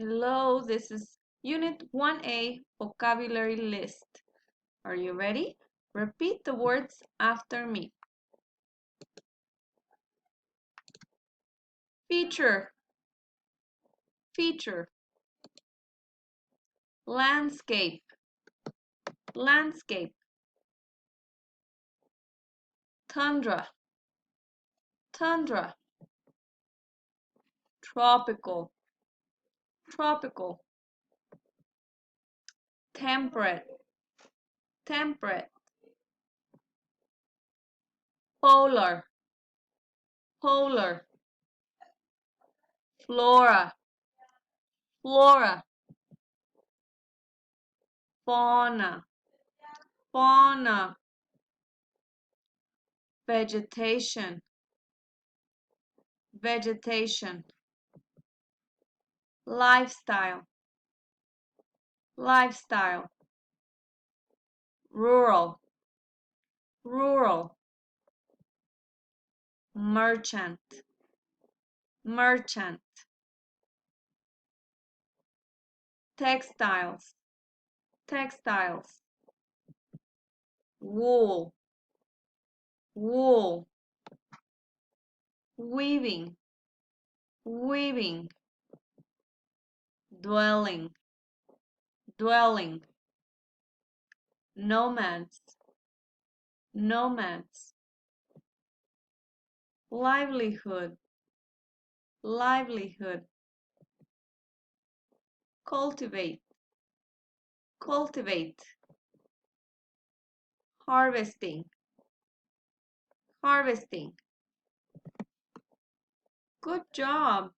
Hello, this is Unit 1A Vocabulary List. Are you ready? Repeat the words after me. Feature, feature. Landscape, landscape. Tundra, tundra. Tropical, tropical. Temperate, temperate. Polar, polar. Flora, flora. Fauna, fauna. Vegetation, vegetation. Lifestyle, lifestyle. Rural, rural. Merchant, merchant. Textiles, textiles. Wool, wool. Weaving, weaving. Dwelling, dwelling. Nomads, nomads. Livelihood, livelihood. Cultivate, cultivate. Harvesting, harvesting. Good job!